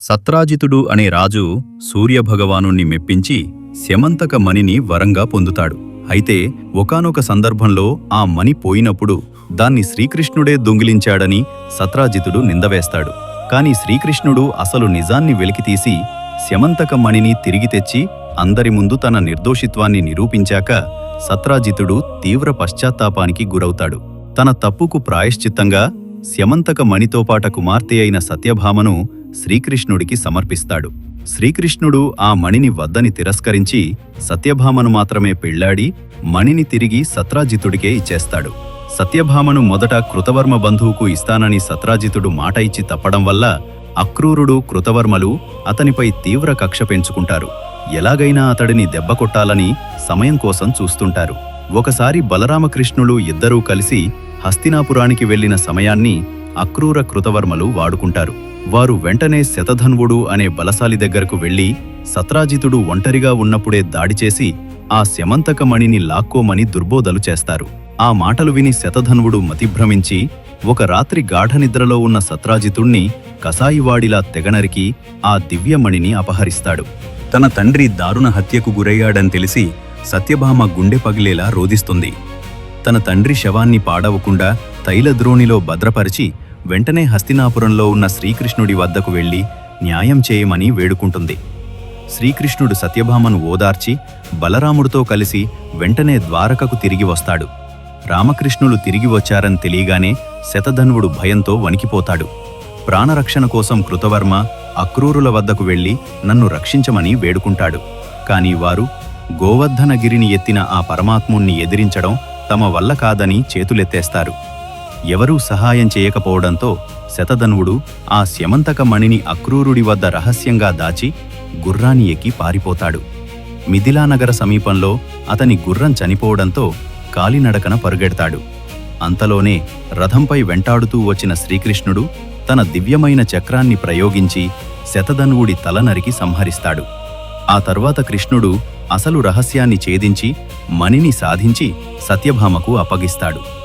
సత్రాజితుడు అనే రాజు సూర్యభగవానుణ్ణి మెప్పించి స్యమంతక మణిని వరంగా పొందుతాడు. అయితే ఒకానొక సందర్భంలో ఆ మణి పోయినప్పుడు దాన్ని శ్రీకృష్ణుడే దొంగిలించాడని సత్రాజితుడు నిందవేస్తాడు. కాని శ్రీకృష్ణుడు అసలు నిజాన్ని వెలికితీసి స్యమంతక మణిని తిరిగి తెచ్చి అందరి ముందు తన నిర్దోషిత్వాన్ని నిరూపించాక సత్రాజితుడు తీవ్ర పశ్చాత్తాపానికి గురవుతాడు. తన తప్పుకు ప్రాయశ్చిత్తంగా స్యమంతక మణితోపాట కుమార్తె అయిన సత్యభామను శ్రీకృష్ణుడికి సమర్పిస్తాడు. శ్రీకృష్ణుడు ఆ మణిని వద్దని తిరస్కరించి సత్యభామను మాత్రమే పెళ్లాడి మణిని తిరిగి సత్రాజితుడికే ఇచ్చేస్తాడు. సత్యభామను మొదట కృతవర్మ బంధువుకు ఇస్తానని సత్రాజితుడు మాట ఇచ్చి తప్పడం వల్ల అక్రూరుడు కృతవర్మలు అతనిపై తీవ్ర కక్ష పెంచుకుంటారు. ఎలాగైనా అతడిని దెబ్బకొట్టాలని సమయం కోసం చూస్తుంటారు. ఒకసారి బలరామకృష్ణులు ఇద్దరూ కలిసి హస్తినాపురానికి వెళ్లిన సమయాన్ని అక్రూర కృతవర్మలు వాడుకుంటారు. వారు వెంటనే శతధన్వుడు అనే బలశాలి దగ్గరకు వెళ్లి సత్రాజితుడు ఒంటరిగా ఉన్నప్పుడే దాడిచేసి ఆ స్యమంతక మణిని లాక్కోమని దుర్బోధలు చేస్తారు. ఆ మాటలు విని శతధన్వుడు మతిభ్రమించి ఒక రాత్రి గాఢనిద్రలో ఉన్న సత్రాజితుణ్ణి కసాయివాడిలా తెగనరికి ఆ దివ్యమణిని అపహరిస్తాడు. తన తండ్రి దారుణ హత్యకు గురయ్యాడని తెలిసి సత్యభామ గుండె పగిలేలా రోదిస్తుంది. తన తండ్రి శవాన్ని పాడవకుండా తైలద్రోణిలో భద్రపరిచి వెంటనే హస్తినాపురంలో ఉన్న శ్రీకృష్ణుడి వద్దకు వెళ్లి న్యాయం చేయమని వేడుకుంటుంది. శ్రీకృష్ణుడు సత్యభామను ఓదార్చి బలరాముడితో కలిసి వెంటనే ద్వారకకు తిరిగి వస్తాడు. రామకృష్ణులు తిరిగి వచ్చారని తెలియగానే శతధన్వుడు భయంతో వణికిపోతాడు. ప్రాణరక్షణ కోసం కృతవర్మ అక్రూరుల వద్దకు వెళ్లి నన్ను రక్షించమని వేడుకుంటాడు. కాని వారు గోవర్ధనగిరిని ఎత్తిన ఆ పరమాత్ముణ్ణి ఎదిరించడం తమ వల్ల కాదని చేతులెత్తేస్తారు. ఎవరూ సహాయం చేయకపోవడంతో శతధన్వుడు ఆ స్యమంతక మణిని అక్రూరుడి వద్ద రహస్యంగా దాచి గుర్రాన్ని ఎక్కి పారిపోతాడు. మిథిలానగర సమీపంలో అతని గుర్రం చనిపోవడంతో కాలినడకన పరుగెడతాడు. అంతలోనే రథంపై వెంటాడుతూ వచ్చిన శ్రీకృష్ణుడు తన దివ్యమైన చక్రాన్ని ప్రయోగించి శతధన్వుడి తల నరికి సంహరిస్తాడు. ఆ తర్వాత కృష్ణుడు అసలు రహస్యాన్ని ఛేదించి మణిని సాధించి సత్యభామకు అప్పగిస్తాడు.